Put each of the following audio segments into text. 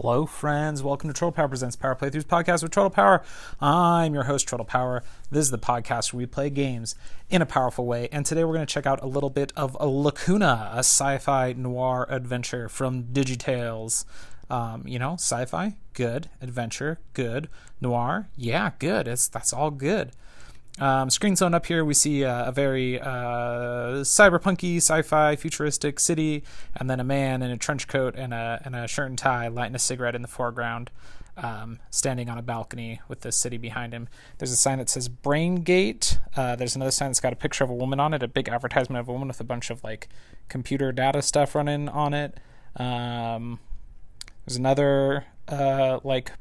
Hello, friends. Welcome to Turtle Power Presents Power Playthroughs podcast with Turtle Power. I'm your host, Turtle Power. This is the podcast where we play games in a powerful way. And today we're going to check out a little bit of Lacuna, a sci-fi noir adventure from Digitales. Sci-fi, good. Adventure, good. Noir, yeah, good. That's all good. Screen zone up here, we see a very cyberpunky, sci-fi, futuristic city, and then a man in a trench coat and a shirt and tie lighting a cigarette in the foreground, standing on a balcony with the city behind him. There's a sign that says Brain Gate. There's another sign that's got a picture of a woman on it, a big advertisement of a woman with a bunch of like computer data stuff running on it. There's another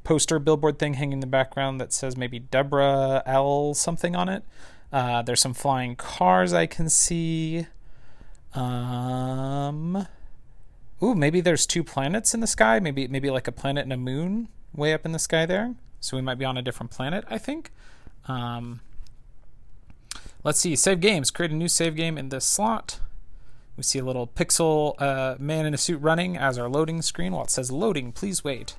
poster billboard thing hanging in the background that says maybe Deborah L something on it. There's some flying cars I can see. Maybe there's two planets in the sky. Maybe like a planet and a moon way up in the sky there. So we might be on a different planet, I think. Let's see. Save games. Create a new save game in this slot. We see a little pixel man in a suit running as our loading screen. While it says loading, please wait.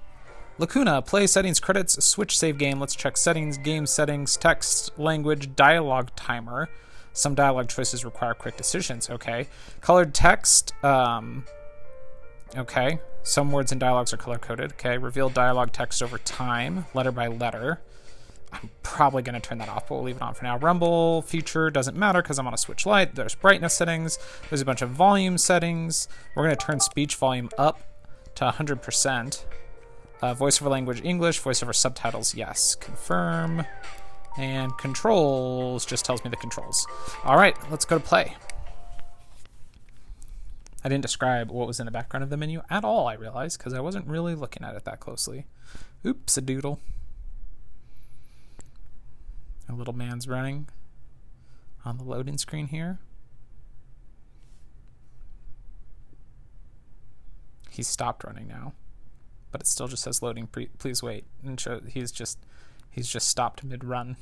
Lacuna, play, settings, credits, switch, save game. Let's check settings, game settings, text, language, dialogue timer. Some dialogue choices require quick decisions. Okay. Colored text. Okay. Some words and dialogues are color-coded. Okay. Reveal dialogue text over time, letter by letter. I'm probably going to turn that off, but we'll leave it on for now. Rumble feature doesn't matter because I'm on a switch light. There's brightness settings. There's a bunch of volume settings. We're going to turn speech volume up to 100%. Voiceover language English. Voiceover subtitles yes. Confirm. And controls just tells me the controls. All right, let's go to play. I didn't describe what was in the background of the menu at all, I realized, because I wasn't really looking at it that closely. Oops, a doodle. A little man's running on the loading screen here. He's stopped running now, but it still just says loading. Please wait. And he's just stopped mid-run.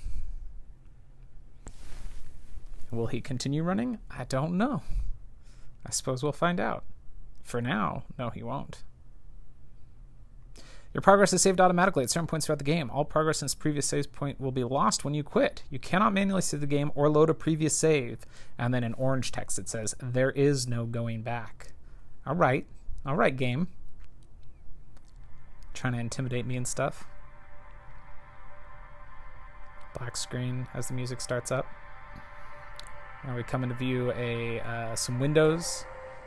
Will he continue running? I don't know. I suppose we'll find out. For now, no, he won't. Your progress is saved automatically at certain points throughout the game. All progress since previous save point will be lost when you quit. You cannot manually save the game or load a previous save. And then in orange text it says, there is no going back. All right, game. Trying to intimidate me and stuff. Black screen as the music starts up. Now we come into view some windows.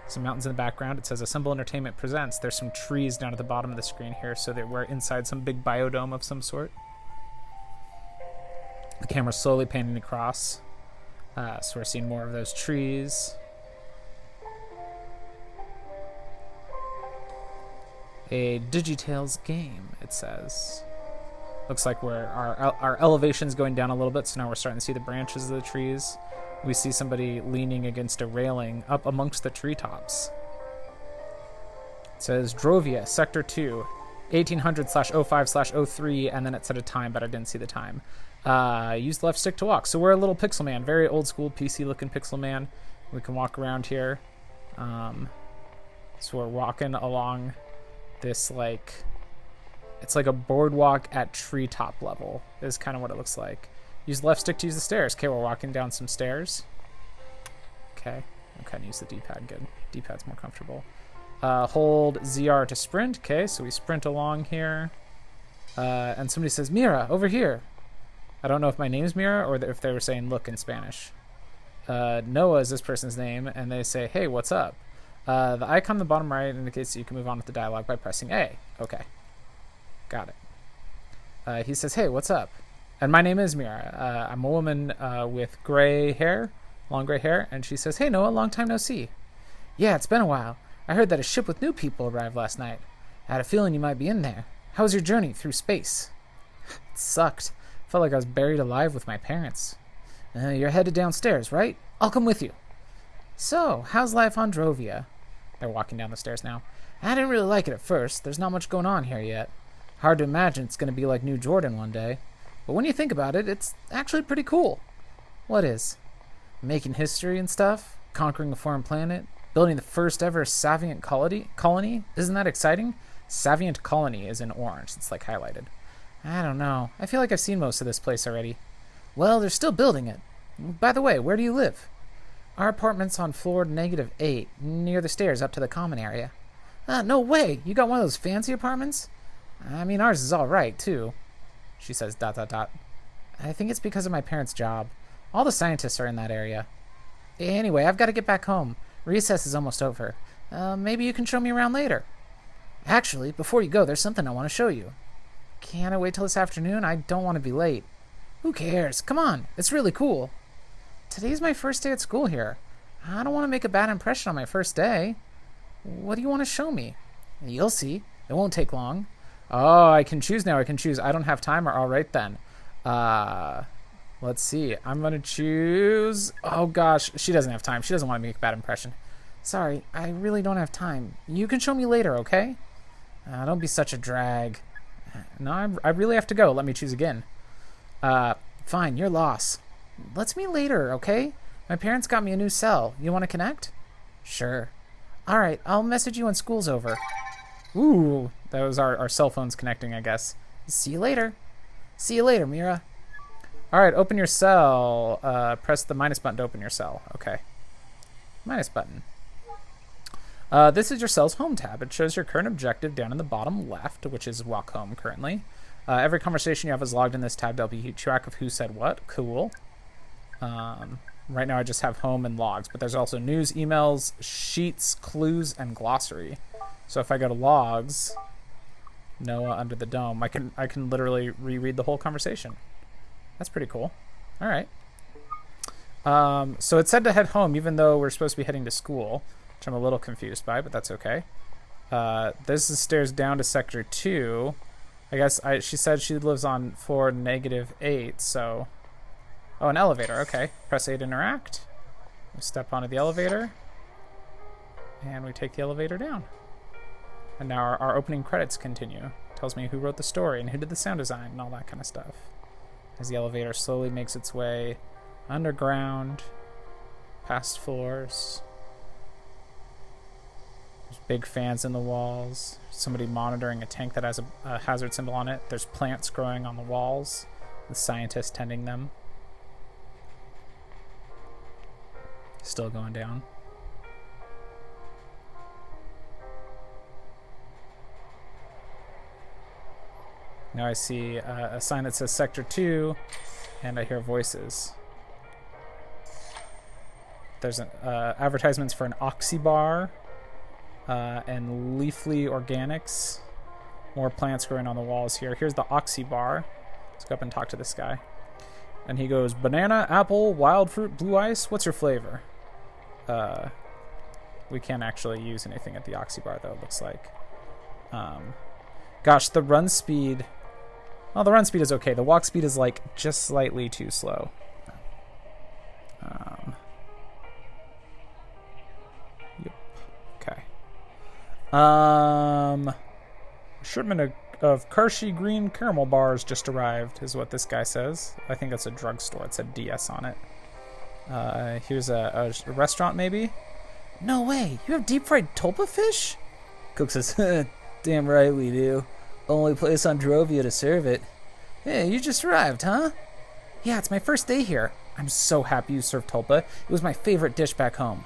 Some mountains in the background. It says Assemble Entertainment Presents. There's some trees down at the bottom of the screen here, so that we're inside some big biodome of some sort. The camera's slowly panning across, so we're seeing more of those trees. A Digitales game, it says. Looks like our elevation's going down a little bit, so now we're starting to see the branches of the trees. We see somebody leaning against a railing up amongst the treetops. It says Drovia, Sector 2, 1800/05/03, and then it said a time, but I didn't see the time. Use the left stick to walk. So we're a little pixel man, very old school PC-looking pixel man. We can walk around here. So we're walking along this, it's like a boardwalk at treetop level, is kind of what it looks like. Use left stick to use the stairs. Okay, we're walking down some stairs. Okay, I'm kind of use the D-pad. Good. D-pad's more comfortable. Hold ZR to sprint. Okay, so we sprint along here. And somebody says, Mira, over here. I don't know if my name's Mira or if they were saying look in Spanish. Noah is this person's name, and they say, hey, what's up? The icon on the bottom right indicates that you can move on with the dialogue by pressing A. Okay, got it. He says, hey, what's up? And my name is Mira. I'm a woman with gray hair, long gray hair. And she says, hey, Noah, long time no see. Yeah, it's been a while. I heard that a ship with new people arrived last night. I had a feeling you might be in there. How was your journey through space? It sucked. Felt like I was buried alive with my parents. You're headed downstairs, right? I'll come with you. So, how's life on Drovia? They're walking down the stairs now. I didn't really like it at first. There's not much going on here yet. Hard to imagine it's going to be like New Jordan one day. But when you think about it, it's actually pretty cool. What is? Making history and stuff? Conquering a foreign planet? Building the first ever Saviant colony? Isn't that exciting? Savient Colony is in orange. It's like highlighted. I don't know. I feel like I've seen most of this place already. Well, they're still building it. By the way, where do you live? Our apartment's on floor -8, near the stairs up to the common area. No way! You got one of those fancy apartments? I mean, ours is all right, too. She says ... I think it's because of my parents' job. All the scientists are in that area. Anyway, I've got to get back home. Recess is almost over. Maybe you can show me around later. Actually, before you go, there's something I want to show you. Can't I wait till this afternoon? I don't want to be late. Who cares? Come on. It's really cool. Today's my first day at school here. I don't want to make a bad impression on my first day. What do you want to show me? You'll see. It won't take long. Oh, I can choose now. I can choose. I don't have time. All right, then. Let's see. I'm going to choose... Oh, gosh. She doesn't have time. She doesn't want to make a bad impression. Sorry. I really don't have time. You can show me later, okay? Don't be such a drag. No, I really have to go. Let me choose again. Fine. Your loss. Let's meet later, okay? My parents got me a new cell. You want to connect? Sure. All right. I'll message you when school's over. Ooh. That was our cell phones connecting, I guess. See you later. See you later, Mira. All right, open your cell. Press the minus button to open your cell. Okay. Minus button. This is your cell's home tab. It shows your current objective down in the bottom left, which is walk home currently. Every conversation you have is logged in this tab. There'll be track of who said what. Cool. Right now I just have home and logs, but there's also news, emails, sheets, clues, and glossary. So if I go to logs, Noah under the dome, I can literally reread the whole conversation. That's pretty cool. All right. So it said to head home, even though we're supposed to be heading to school, which I'm a little confused by, but that's okay. This is stairs down to sector 2. I guess she said she lives on floor -8, so... Oh, an elevator. Okay. Press A to interact. We step onto the elevator. And we take the elevator down. And now our opening credits continue. Tells me who wrote the story and who did the sound design and all that kind of stuff. As the elevator slowly makes its way underground, past floors. There's big fans in the walls. Somebody monitoring a tank that has a hazard symbol on it. There's plants growing on the walls. The scientist tending them. Still going down. Now I see a sign that says Sector 2, and I hear voices. There's advertisements for an Oxy bar and Leafly Organics. More plants growing on the walls here. Here's the Oxy bar. Let's go up and talk to this guy. And he goes, banana, apple, wild fruit, blue ice. What's your flavor? We can't actually use anything at the Oxy bar, though, it looks like. Gosh, the run speed... Well, the run speed is okay. The walk speed is, like, just slightly too slow. Yep. Okay. Shipment of Kershey green caramel bars just arrived, is what this guy says. I think that's a drugstore. It said DS on it. Here's a restaurant, maybe? No way! You have deep-fried tulpa fish? Cook says, damn right we do. Only place on Drovia to serve it. Hey, you just arrived, huh? Yeah, it's my first day here. I'm so happy you served tulpa. It was my favorite dish back home.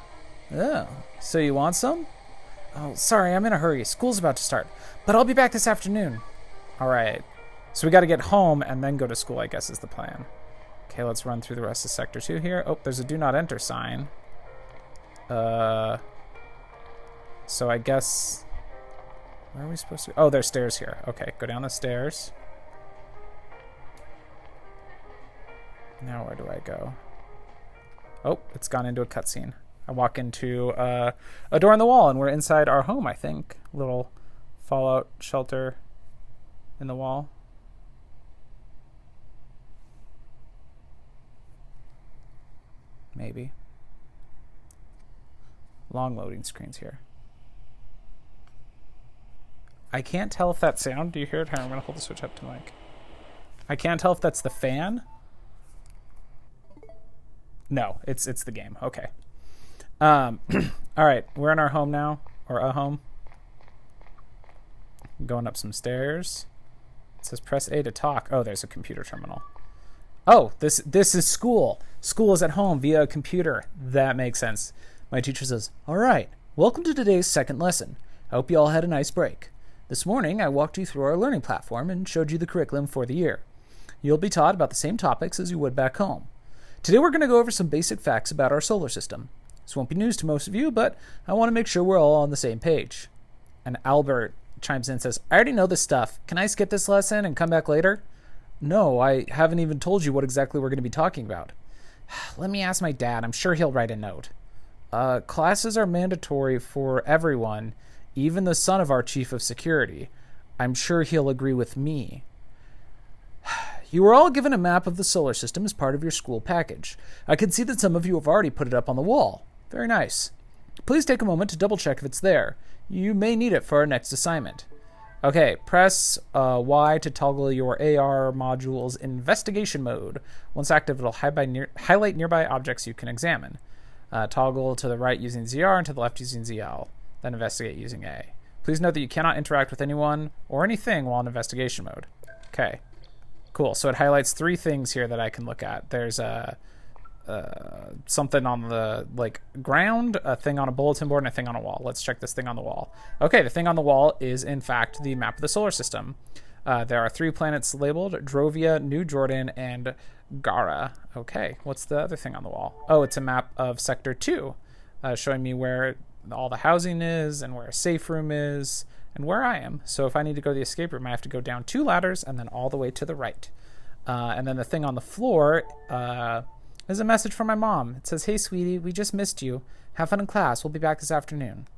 Oh, so you want some? Oh, sorry, I'm in a hurry. School's about to start. But I'll be back this afternoon. All right. So we got to get home and then go to school, I guess, is the plan. Okay, let's run through the rest of Sector 2 here. Oh, there's a do not enter sign. So I guess... Where are we supposed to go? Oh, there's stairs here. Okay, go down the stairs. Now where do I go? Oh, it's gone into a cutscene. I walk into a door in the wall, and we're inside our home, I think. Little fallout shelter in the wall. Maybe. Long loading screens here. I can't tell if that sound, do you hear it? Here, I'm going to hold the switch up to mic. I can't tell if that's the fan. No, it's the game. Okay. All right, we're in our home now, or a home. Going up some stairs. It says press A to talk. Oh, there's a computer terminal. Oh, this is school. School is at home via a computer. That makes sense. My teacher says, all right, welcome to today's second lesson. I hope you all had a nice break. This morning, I walked you through our learning platform and showed you the curriculum for the year. You'll be taught about the same topics as you would back home. Today, we're going to go over some basic facts about our solar system. This won't be news to most of you, but I want to make sure we're all on the same page. And Albert chimes in and says, I already know this stuff. Can I skip this lesson and come back later? No, I haven't even told you what exactly we're going to be talking about. Let me ask my dad. I'm sure he'll write a note. Classes are mandatory for everyone, even the son of our chief of security. I'm sure he'll agree with me. You were all given a map of the solar system as part of your school package. I can see that some of you have already put it up on the wall. Very nice. Please take a moment to double check if it's there. You may need it for our next assignment. Okay, press Y to toggle your AR module's investigation mode. Once active, it'll highlight nearby objects you can examine. Toggle to the right using ZR and to the left using ZL. Then investigate using A. Please note that you cannot interact with anyone or anything while in investigation mode. Okay, cool. So it highlights 3 things here that I can look at. There's something on the ground, a thing on a bulletin board, and a thing on a wall. Let's check this thing on the wall. Okay, the thing on the wall is in fact the map of the solar system. There are 3 planets labeled: Drovia, New Jordan, and Gara. Okay, what's the other thing on the wall? Oh, it's a map of Sector 2, showing me where all the housing is and where a safe room is and where I am. So if I need to go to the escape room, I have to go down 2 ladders and then all the way to the right. And then the thing on the floor is a message from my mom. It says, hey, sweetie, we just missed you. Have fun in class. We'll be back this afternoon.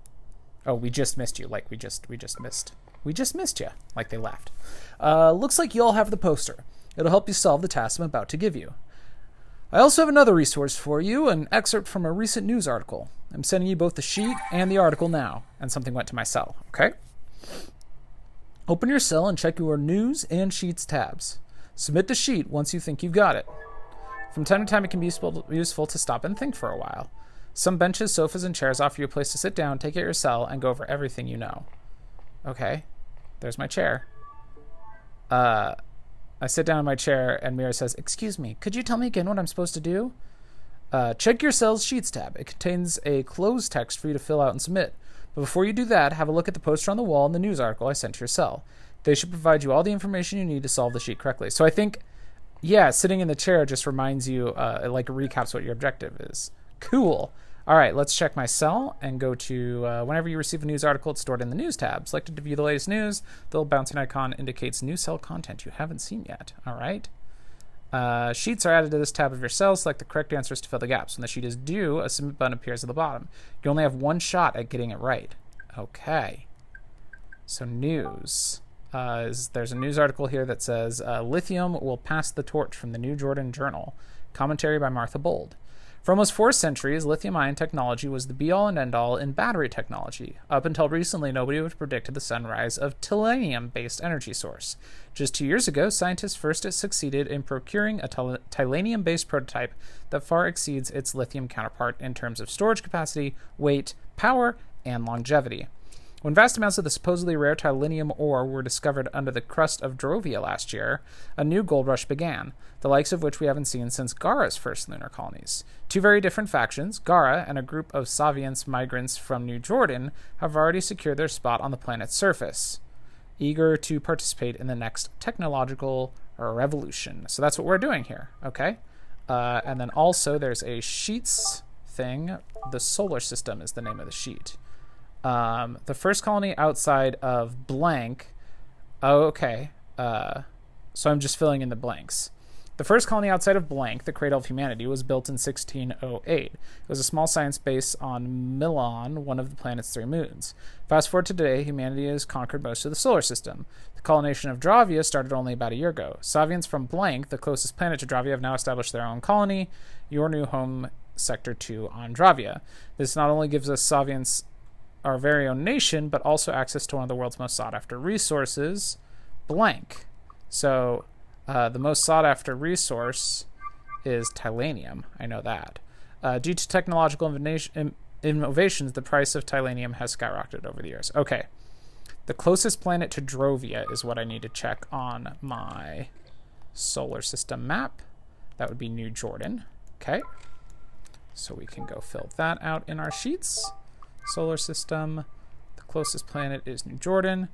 Oh, we just missed you. Like we just missed. We just missed you. Like they laughed. Looks like you all have the poster. It'll help you solve the task I'm about to give you. I also have another resource for you, an excerpt from a recent news article. I'm sending you both the sheet and the article now. And something went to my cell, okay? Open your cell and check your news and sheets tabs. Submit the sheet once you think you've got it. From time to time, it can be useful to stop and think for a while. Some benches, sofas, and chairs offer you a place to sit down, take out your cell, and go over everything you know. Okay, there's my chair. I sit down in my chair, and Mira says, excuse me, could you tell me again what I'm supposed to do? Check your cell's sheets tab. It contains a closed text for you to fill out and submit. But before you do that, have a look at the poster on the wall and the news article I sent to your cell. They should provide you all the information you need to solve the sheet correctly. So I think, yeah, sitting in the chair just reminds you, recaps what your objective is. Cool. All right, let's check my cell and go to whenever you receive a news article, it's stored in the news tab. Selected to view the latest news. The little bouncing icon indicates new cell content you haven't seen yet. All right. Sheets are added to this tab of your cell. Select the correct answers to fill the gaps. When the sheet is due, a submit button appears at the bottom. You only have 1 shot at getting it right. Okay. So news. There's a news article here that says, lithium will pass the torch from the New Jordan Journal. Commentary by Martha Bold. For almost 4 centuries, lithium-ion technology was the be-all and end-all in battery technology. Up until recently, nobody would have predicted the sunrise of tellurium-based energy source. Just 2 years ago, scientists first succeeded in procuring a tellurium-based prototype that far exceeds its lithium counterpart in terms of storage capacity, weight, power, and longevity. When vast amounts of the supposedly rare titanium ore were discovered under the crust of Drovia last year, a new gold rush began, the likes of which we haven't seen since Gara's first lunar colonies. 2 very different factions, Gara and a group of Savians migrants from New Jordan, have already secured their spot on the planet's surface, eager to participate in the next technological revolution. So that's what we're doing here, okay? And then also there's a sheets thing. The solar system is the name of the sheet. The first colony outside of blank. Oh, okay. So I'm just filling in the blanks. The first colony outside of blank, the cradle of humanity, was built in 1608. It was a small science base on Milon, one of the planet's 3 moons. Fast forward to today, humanity has conquered most of the solar system. The colonization of Dravia started only about a year ago. Savians from blank, the closest planet to Dravia, have now established their own colony, your new home, Sector 2 on Dravia. This not only gives us Savians our very own nation, but also access to one of the world's most sought-after resources, blank. So the most sought-after resource is titanium. I know that. Due to technological innovations, the price of titanium has skyrocketed over the years. Okay. The closest planet to Drovia is what I need to check on my solar system map. That would be New Jordan. Okay. So we can go fill that out in our sheets. Solar system. The closest planet is New Jordan.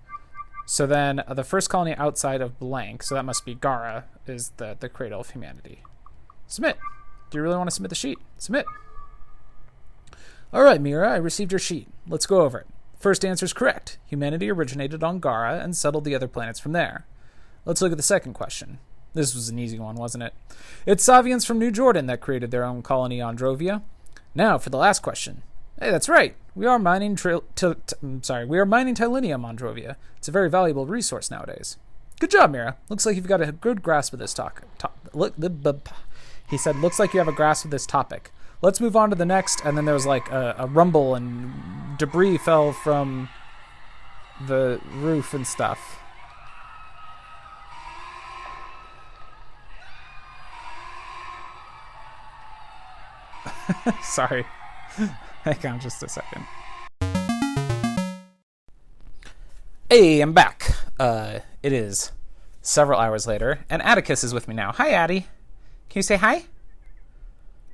So then the first colony outside of blank, so that must be Gara, is the cradle of humanity. Submit. Do you really want to submit the sheet? Submit. All right, Mira, I received your sheet. Let's go over it. First answer is correct. Humanity originated on Gara and settled the other planets from there. Let's look at the second question. This was an easy one, wasn't it? It's Savians from New Jordan that created their own colony on Drovia. Now for the last question. Hey, that's right. We are mining we are mining Tylenium on Drovia. It's a very valuable resource nowadays. Good job, Mira. Looks like you've got a good grasp of this He said, looks like you have a grasp of this topic. Let's move on to the next. And then there was like a rumble and debris fell from the roof and stuff. Sorry. Hang on just a second. Hey, I'm back. It is several hours later, and Atticus is with me now. Hi, Addy. Can you say hi?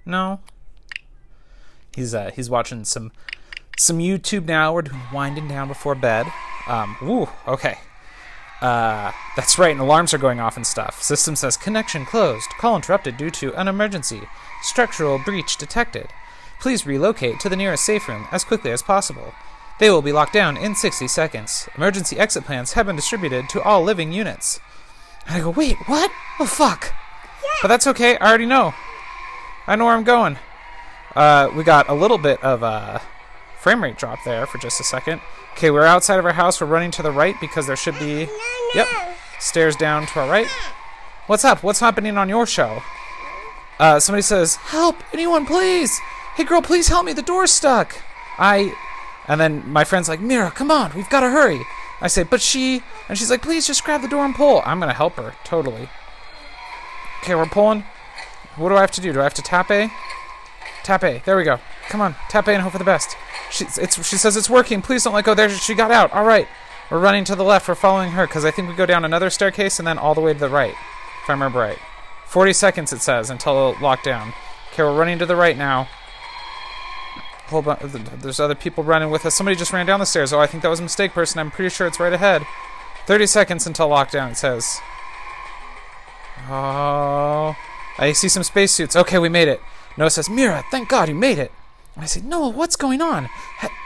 No? He's watching some YouTube now. We're winding down before bed. Okay. That's right, and alarms are going off and stuff. System says connection closed. Call interrupted due to an emergency. Structural breach detected. Please relocate to the nearest safe room as quickly as possible. They will be locked down in 60 seconds. Emergency exit plans have been distributed to all living units. And I go, wait, what? Oh, fuck. But that's okay. I already know. I know where I'm going. We got a little bit of a frame rate drop there for just a second. Okay, we're outside of our house. We're running to the right because there should be... Yep. Stairs down to our right. What's up? What's happening on your show? Somebody says, help! Anyone, please! Hey, girl, please help me. The door's stuck. And then my friend's like, Mira, come on. We've got to hurry. I say, but she... And she's like, please just grab the door and pull. I'm going to help her. Totally. Okay, we're pulling. What do I have to do? Do I have to tap A? Tap A. There we go. Come on. Tap A and hope for the best. She says it's working. Please don't let go. There, she got out. All right. We're running to the left. We're following her because I think we go down another staircase and then all the way to the right, if I remember right. 40 seconds, it says, until lockdown. Okay, we're running to the right now. Hold on. There's other people running with us. Somebody just ran down the stairs. Oh, I think that was a mistake, person. I'm pretty sure it's right ahead. 30 seconds until lockdown, it says. Oh, I see some spacesuits. Okay, we made it. Noah says, Mira, thank God you made it. I say, Noah, what's going on?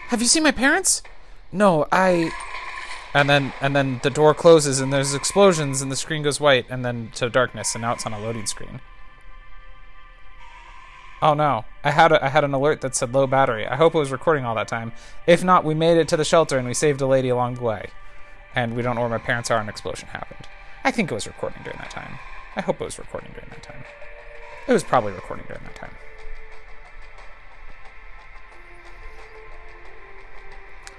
Have you seen my parents? No, And then the door closes and there's explosions and the screen goes white and then to darkness and now it's on a loading screen. Oh no, I had an alert that said low battery. I hope it was recording all that time. If not, we made it to the shelter and we saved a lady along the way. And we don't know where my parents are and an explosion happened. I think it was recording during that time. I hope it was recording during that time. It was probably recording during that time.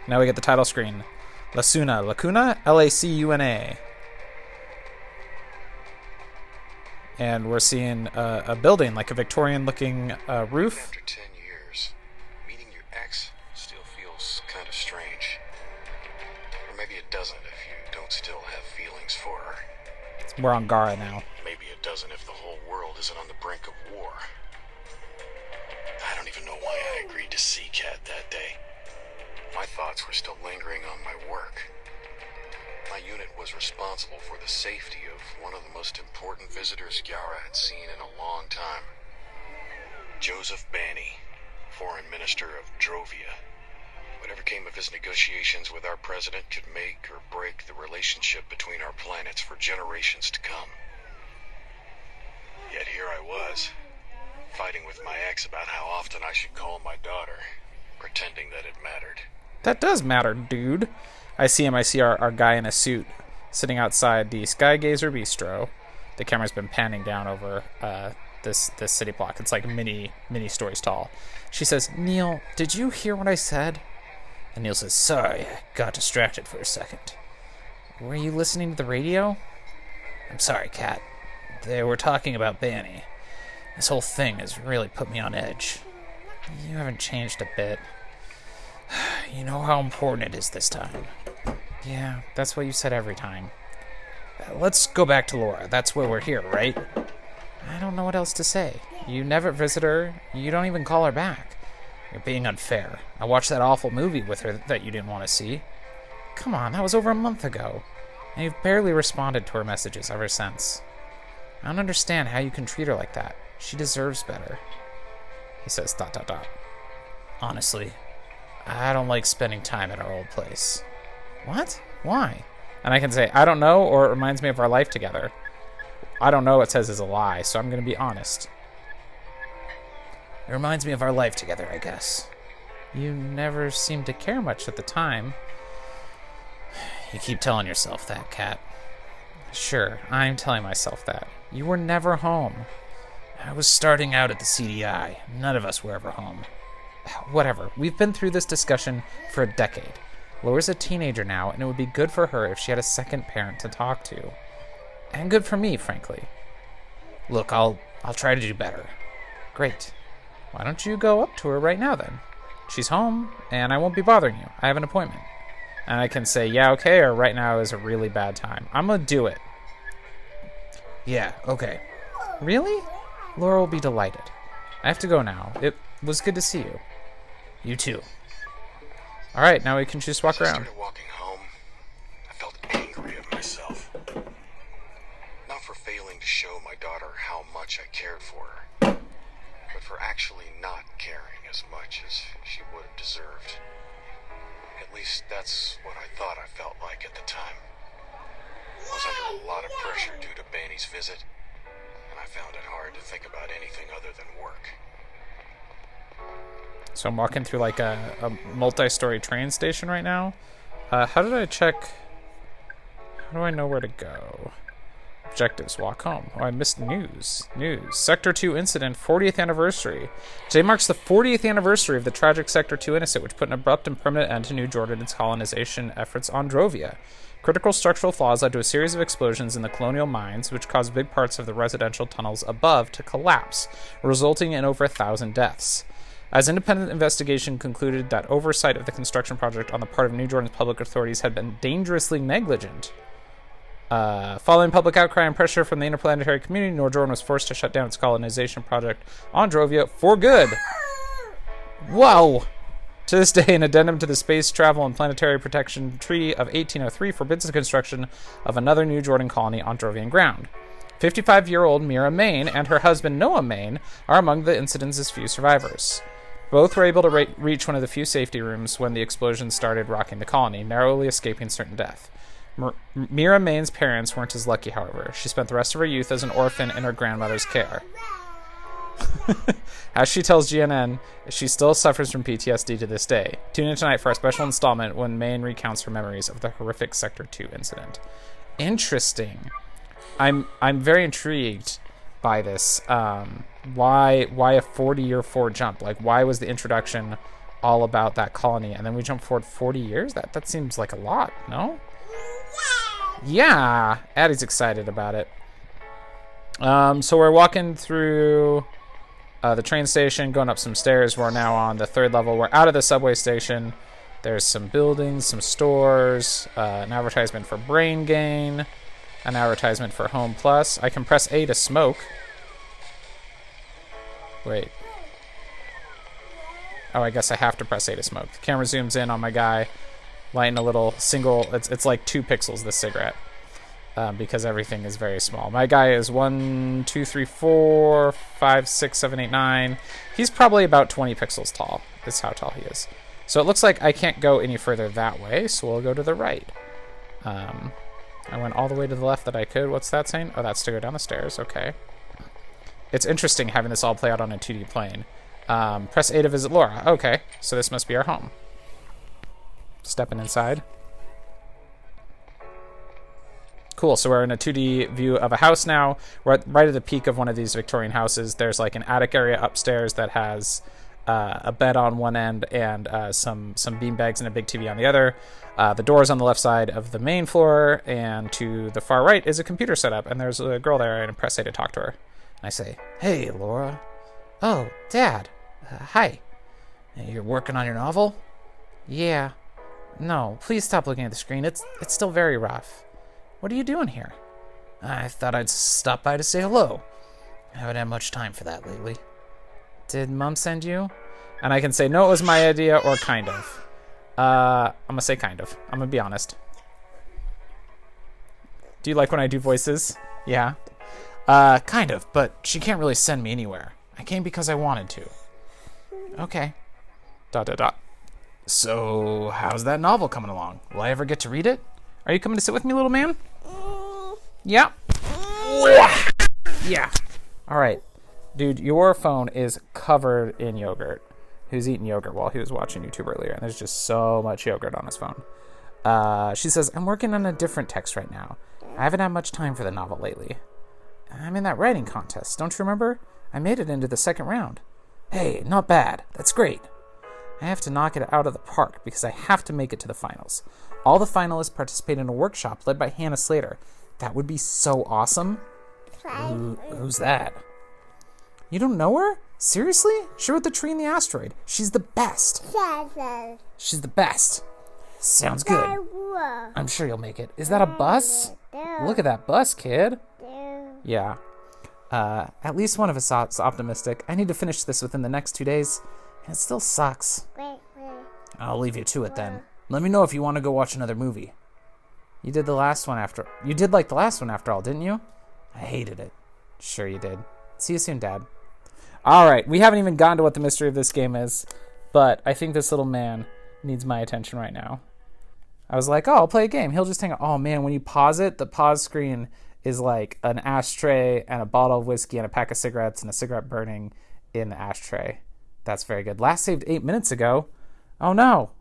Now we get the title screen. Lacuna, L-A-C-U-N-A. And we're seeing a building, like a Victorian-looking roof. After 10 years, meeting your ex still feels kind of strange. Or maybe it doesn't if you don't still have feelings for her. We're on Gara now. Maybe it doesn't if the whole world isn't on the brink of war. I don't even know why I agreed to see Kat that day. My thoughts were still lingering on my work. My unit was responsible for the safety of one of the most important visitors Yara had seen in a long time. Joseph Banny, Foreign Minister of Drovia. Whatever came of his negotiations with our president could make or break the relationship between our planets for generations to come. Yet here I was, fighting with my ex about how often I should call my daughter, pretending that it mattered. That does matter, dude. I see him. I see our guy in a suit sitting outside the Skygazer Bistro. The camera's been panning down over this city block. It's like many stories tall. She says, Neil, did you hear what I said? And Neil says, sorry, I got distracted for a second. Were you listening to the radio? I'm sorry, Kat. They were talking about Banny. This whole thing has really put me on edge. You haven't changed a bit. You know how important it is this time. Yeah, that's what you said every time. Let's go back to Laura. That's where we're here, right? I don't know what else to say. You never visit her. You don't even call her back. You're being unfair. I watched that awful movie with her that you didn't want to see. Come on, that was over a month ago. And you've barely responded to her messages ever since. I don't understand how you can treat her like that. She deserves better. He says ... Honestly, I don't like spending time at our old place. What? Why? And I can say, I don't know, or it reminds me of our life together. I don't know, it says is a lie, so I'm going to be honest. It reminds me of our life together, I guess. You never seemed to care much at the time. You keep telling yourself that, Kat. Sure, I'm telling myself that. You were never home. I was starting out at the CDI. None of us were ever home. Whatever. We've been through this discussion for a decade. Laura's a teenager now, and it would be good for her if she had a second parent to talk to. And good for me, frankly. Look, I'll try to do better. Great. Why don't you go up to her right now, then? She's home, and I won't be bothering you. I have an appointment. And I can say, yeah, okay, or right now is a really bad time. I'm gonna do it. Yeah, okay. Really? Laura will be delighted. I have to go now. It was good to see you. You too. All right, now we can just walk around. As I started walking home, I felt angry at myself. Not for failing to show my daughter how much I cared for her, but for actually not caring as much as she would have deserved. At least that's what I thought I felt like at the time. I was under a lot of pressure due to Banny's visit, and I found it hard to think about anything other than work. So I'm walking through like a multi-story train station right now. How did I check? How do I know where to go? Objectives, walk home. Oh, I missed news. Sector 2 incident, 40th anniversary. Today marks the 40th anniversary of the tragic Sector 2 incident, which put an abrupt and permanent end to New Jordan's colonization efforts on Drovia. Critical structural flaws led to a series of explosions in the colonial mines, which caused big parts of the residential tunnels above to collapse, resulting in over 1,000 deaths. As independent investigation concluded that oversight of the construction project on the part of New Jordan's public authorities had been dangerously negligent. Following public outcry and pressure from the interplanetary community, New Jordan was forced to shut down its colonization project on Drovia for good. Whoa! To this day, an addendum to the Space Travel and Planetary Protection Treaty of 1803 forbids the construction of another New Jordan colony on Drovian ground. 55-year-old Mira Main and her husband Noah Main are among the incident's few survivors. Both were able to reach one of the few safety rooms when the explosion started rocking the colony, narrowly escaping certain death. Mira Main's parents weren't as lucky, however. She spent the rest of her youth as an orphan in her grandmother's care. As she tells GNN, she still suffers from PTSD to this day. Tune in tonight for a special installment when Main recounts her memories of the horrific Sector 2 incident. Interesting. I'm very intrigued by this. Why a 40-year forward jump? Like, why was the introduction all about that colony, and then we jump forward 40 years? That seems like a lot, no? Yeah, Addie's excited about it. So we're walking through the train station, going up some stairs. We're now on the 3rd level. We're out of the subway station. There's some buildings, some stores, an advertisement for Brain Gain, an advertisement for Home Plus. I can press A to smoke. Wait. Oh, I guess I have to press A to smoke. The camera zooms in on my guy, lighting a little single. It's like 2 pixels, this cigarette, because everything is very small. My guy is 1, 2, 3, 4, 5, 6, 7, 8, 9. He's probably about 20 pixels tall. Is how tall he is. So it looks like I can't go any further that way, so we'll go to the right. I went all the way to the left that I could. What's that saying? Oh, that's to go down the stairs. Okay. It's interesting having this all play out on a 2D plane. Press A to visit Laura. Okay, so this must be our home. Stepping inside. Cool, so we're in a 2D view of a house now. We're right at the peak of one of these Victorian houses. There's like an attic area upstairs that has a bed on one end and some beanbags and a big TV on the other. The door's on the left side of the main floor, and to the far right is a computer setup, and there's a girl there, and I press A to talk to her. And I say, "Hey, Laura." "Oh, Dad. Hi. You're working on your novel?" "Yeah. No, please stop looking at the screen. It's still very rough. What are you doing here? I thought I'd stop by to say hello. I haven't had much time for that lately. Did Mom send you? And I can say, no, it was my idea, or kind of. I'm gonna say kind of. I'm gonna be honest. Do you like when I do voices? Yeah. Kind of, but she can't really send me anywhere. I came because I wanted to. Okay. ... So, how's that novel coming along? Will I ever get to read it? Are you coming to sit with me, little man? Yeah. Yeah. All right. Dude, your phone is covered in yogurt. He was eating yogurt while he was watching YouTube earlier, and there's just so much yogurt on his phone. She says, I'm working on a different text right now. I haven't had much time for the novel lately. I'm in that writing contest, don't you remember? I made it into the second round. Hey, not bad. That's great. I have to knock it out of the park because I have to make it to the finals. All the finalists participate in a workshop led by Hannah Slater. That would be so awesome. Who's that? You don't know her? Seriously? She wrote The Tree and the Asteroid. She's the best. She's the best. Sounds good. I'm sure you'll make it. Is that a bus? Look at that bus, kid. Yeah. At least one of us is optimistic. I need to finish this within the next 2 days. And it still sucks. I'll leave you to it then. Let me know if you want to go watch another movie. You did like the last one after all, didn't you? I hated it. Sure you did. See you soon, Dad. All right, we haven't even gotten to what the mystery of this game is, but I think this little man needs my attention right now. I was like, oh, I'll play a game. He'll just hang out. Oh, man, when you pause it, the pause screen is like an ashtray and a bottle of whiskey and a pack of cigarettes and a cigarette burning in the ashtray. That's very good. Last saved 8 minutes ago. Oh, no.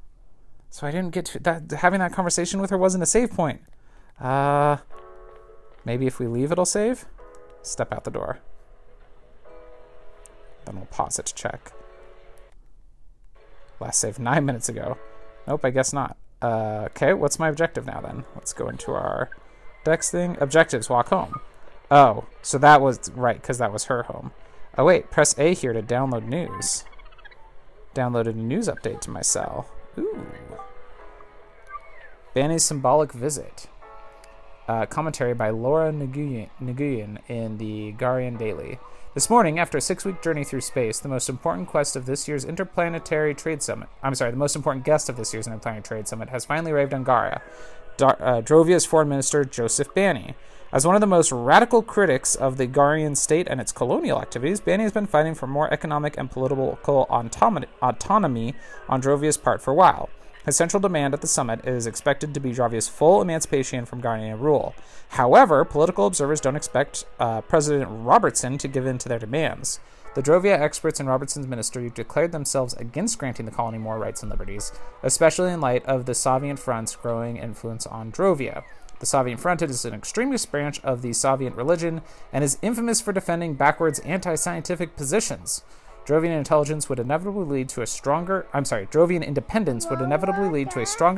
So I didn't get to that. Having that conversation with her wasn't a save point. Maybe if we leave, it'll save. Step out the door. Then we'll pause it to check. Last save 9 minutes ago. Nope, I guess not. Okay, what's my objective now then? Let's go into our Dex thing. Objectives, walk home. Oh, so that was right, because that was her home. Oh wait, press A here to download news. Downloaded a news update to my cell. Ooh. Banny's symbolic visit. Commentary by Laura Nguyen in the Guardian Daily. This morning, after a 6-week journey through space, the most important quest of this year's Interplanetary Trade Summit... the most important guest of this year's Interplanetary Trade Summit has finally arrived on Gaia, Drovia's Foreign Minister, Joseph Banny. As one of the most radical critics of the Garian state and its colonial activities, Banny has been fighting for more economic and political autonomy on Drovia's part for a while. His central demand at the summit is expected to be Drovia's full emancipation from Guardian rule. However, political observers don't expect President Robertson to give in to their demands. The Drovia experts in Robertson's ministry declared themselves against granting the colony more rights and liberties, especially in light of the Soviet Front's growing influence on Drovia. The Soviet Front is an extremist branch of the Soviet religion and is infamous for defending backwards anti-scientific positions. Drovian independence would inevitably lead to a stronger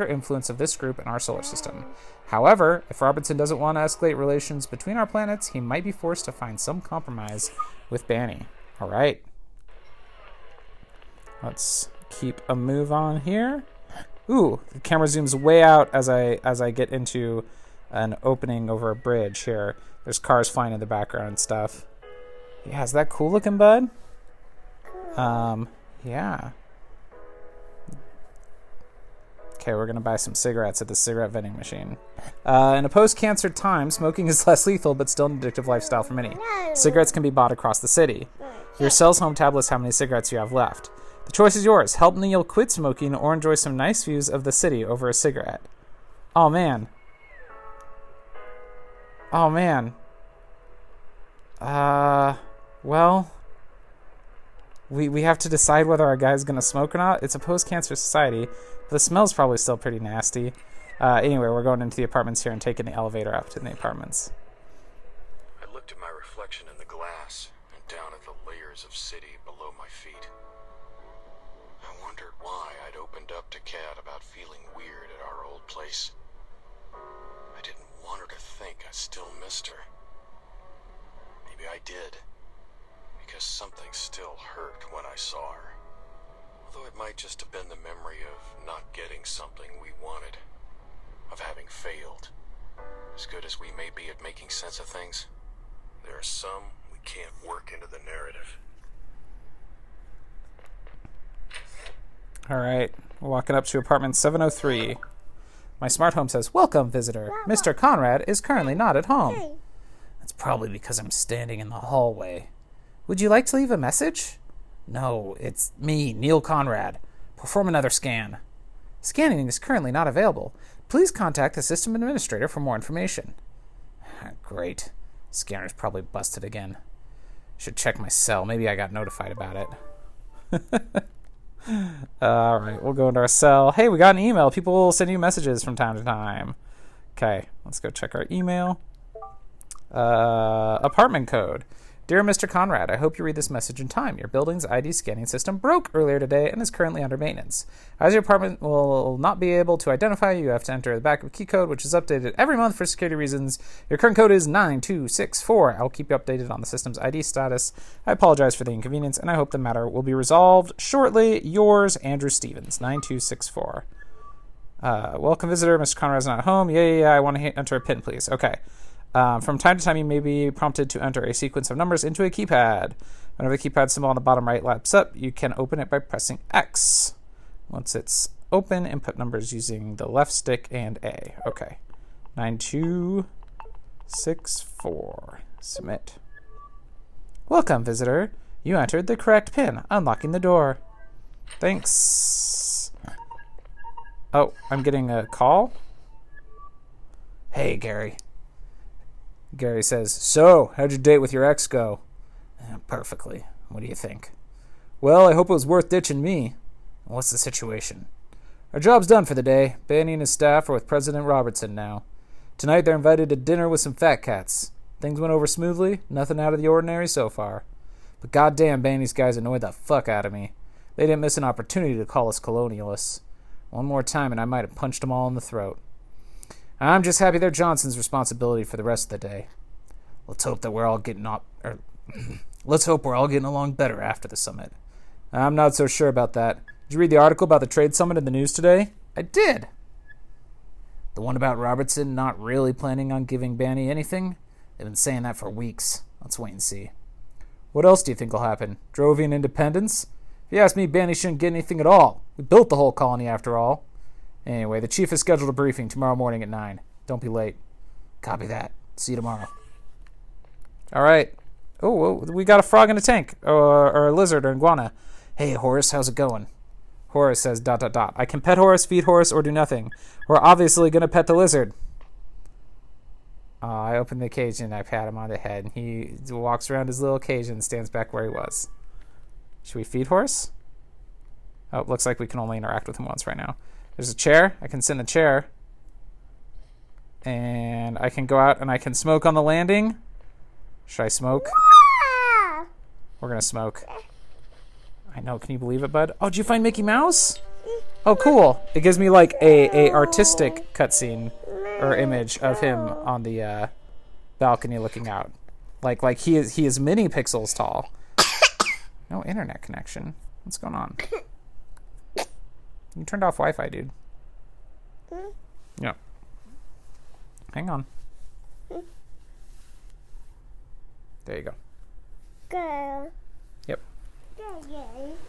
influence of this group in our solar system. However, if Robertson doesn't want to escalate relations between our planets, he might be forced to find some compromise with Banny. All right. Let's keep a move on here. Ooh, the camera zooms way out as I get into an opening over a bridge here. There's cars flying in the background and stuff. Yeah, is that cool looking, bud? Yeah. Okay, we're gonna buy some cigarettes at the cigarette vending machine. In a post-cancer time, smoking is less lethal, but still an addictive lifestyle for many. Cigarettes can be bought across the city. Your cell's home tab lists how many cigarettes you have left. The choice is yours. Help Neil quit smoking or enjoy some nice views of the city over a cigarette. Oh, man. Oh, man. Well... We have to decide whether our guy's gonna smoke or not. It's a post-cancer society, but the smell's probably still pretty nasty. Anyway, we're going into the apartments here and taking the elevator up to the apartments. I looked at my reflection in the glass and down at the layers of city below my feet. I wondered why I'd opened up to Kat about feeling weird at our old place. I didn't want her to think I still missed her. Maybe I did. Because something still hurt when I saw her. Although it might just have been the memory of not getting something we wanted. of having failed. As good as we may be at making sense of things, there are some we can't work into the narrative. All right, we're walking up to apartment 703. My smart home says, "Welcome, visitor. Mr. Conrad is currently not at home." That's probably because I'm standing in the hallway. Would you like to leave a message? No, it's me, Neil Conrad. Perform another scan. Scanning is currently not available. Please contact the system administrator for more information. Great. Scanner's probably busted again. Should check my cell. Maybe I got notified about it. All right, we'll go into our cell. Hey, we got an email. People will send you messages from time to time. Okay, let's go check our email. Apartment code. Dear Mr. Conrad, I hope you read this message in time. Your building's ID scanning system broke earlier today and is currently under maintenance. As your apartment will not be able to identify you, have to enter the backup key code, which is updated every month for security reasons. Your current code is 9264. I'll keep you updated on the system's ID status. I apologize for the inconvenience, and I hope the matter will be resolved shortly. Yours, Andrew Stevens, 9264. Welcome, visitor. Mr. Conrad's not at home. Yeah, I want to enter a PIN, please. Okay. From time to time, you may be prompted to enter a sequence of numbers into a keypad. Whenever the keypad symbol on the bottom right lights up, you can open it by pressing X. Once it's open, input numbers using the left stick and A. Okay. 9264. Submit. Welcome, visitor. You entered the correct PIN, unlocking the door. Thanks. Oh, I'm getting a call? Hey, Gary. Gary says, "So, how'd your date with your ex go?" Perfectly. What do you think? Well, I hope it was worth ditching me. What's the situation? Our job's done for the day. Banny and his staff are with President Robertson now. Tonight they're invited to dinner with some fat cats. Things went over smoothly, nothing out of the ordinary so far. But goddamn, Banny's guys annoyed the fuck out of me. They didn't miss an opportunity to call us colonialists. One more time and I might have punched them all in the throat. I'm just happy they're Johnson's responsibility for the rest of the day. Let's hope we're all getting along better after the summit. I'm not so sure about that. Did you read the article about the trade summit in the news today? I did. The one about Robertson not really planning on giving Banny anything? They've been saying that for weeks. Let's wait and see. What else do you think will happen? Drovian independence? If you ask me, Banny shouldn't get anything at all. We built the whole colony after all. Anyway, the chief has scheduled a briefing tomorrow morning at 9. Don't be late. Copy that. See you tomorrow. All right. Oh, well, we got a frog in a tank. Or a lizard or iguana. Hey, Horace, how's it going? Horace says, ... I can pet Horace, feed Horace, or do nothing. We're obviously going to pet the lizard. I open the cage and I pat him on the head. And he walks around his little cage and stands back where he was. Should we feed Horace? Oh, it looks like we can only interact with him once right now. There's a chair. I can sit in the chair. And I can go out and I can smoke on the landing. Should I smoke? We're going to smoke. I know. Can you believe it, bud? Oh, did you find Mickey Mouse? Oh, cool. It gives me like a artistic cutscene or image of him on the balcony looking out. Like he is mini pixels tall. No internet connection. What's going on? You turned off Wi-Fi, dude. Yeah. Hang on. There you go. Go. Yep.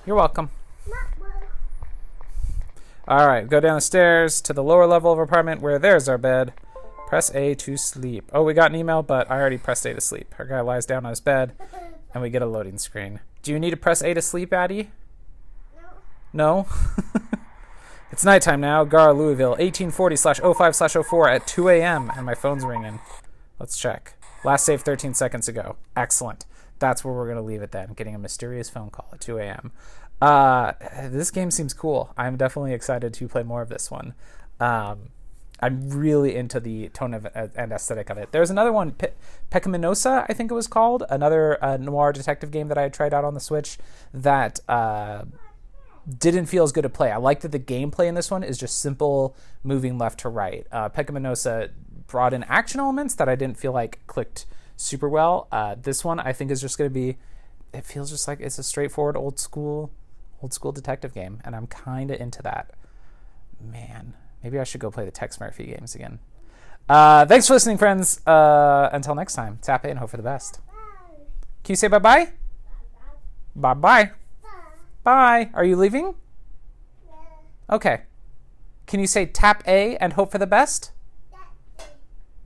You're welcome. All right, go down the stairs to the lower level of our apartment where there's our bed. Press A to sleep. Oh, we got an email, but I already pressed A to sleep. Our guy lies down on his bed, and we get a loading screen. Do you need to press A to sleep, Addie? No? It's nighttime now. Gar, Louisville, 1840/05/04 at 2 a.m. And my phone's ringing. Let's check. Last save 13 seconds ago. Excellent. That's where we're going to leave it then. Getting a mysterious phone call at 2 a.m. This game seems cool. I'm definitely excited to play more of this one. I'm really into the tone of and aesthetic of it. There's another one, Pecaminosa, I think it was called. Another noir detective game that I had tried out on the Switch that didn't feel as good to play. I like that the gameplay in this one is just simple moving left to right. Pecaminosa brought in action elements that I didn't feel like clicked super well. This one I think is just going to be, it feels just like it's a straightforward old school detective game, and I'm kind of into that. Man, Maybe I should go play the Tex Murphy games again. Thanks for listening, friends. Until next time, tap A and hope for the best. Can you say bye-bye? Bye-bye. Bye. Are you leaving? Okay. Can you say tap A and hope for the best?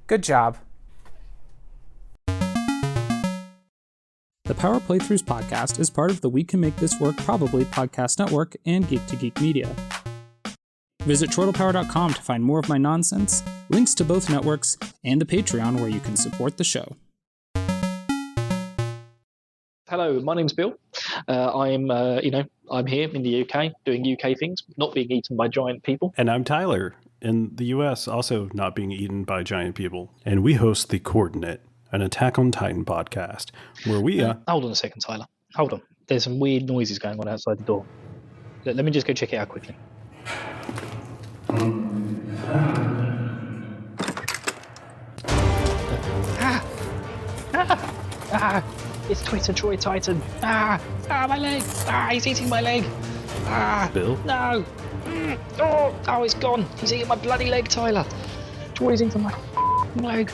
Good job. The Power Playthroughs podcast is part of the We Can Make This Work Probably podcast network and Geek to Geek Media. Visit chortlepower.com to find more of my nonsense, links to both networks, and the Patreon where you can support the show. Hello, my name's Bill. I'm here in the UK doing UK things, not being eaten by giant people. And I'm Tyler, in the US, also not being eaten by giant people. And we host The Coordinate, an Attack on Titan podcast, where we... Hold on a second, Tyler. Hold on. There's some weird noises going on outside the door. Let me just go check it out quickly. It's Twitter Troy Titan. My leg. He's eating my leg. Bill? No. Oh, it's gone. He's eating my bloody leg, Tyler. Troy's eating my leg.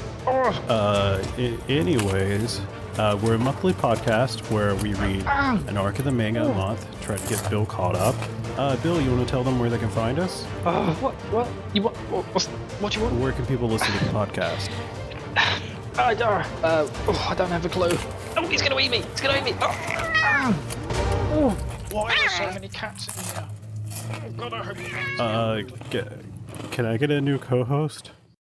Anyways, we're a monthly podcast where we read an arc of the manga a month, try to get Bill caught up. Bill, you want to tell them where they can find us? What do you want? Where can people listen to the podcast? I don't have a clue. Oh, he's going to eat me. He's going to eat me. Why are there so many cats in here? Oh, God, I hope Can I get a new co-host?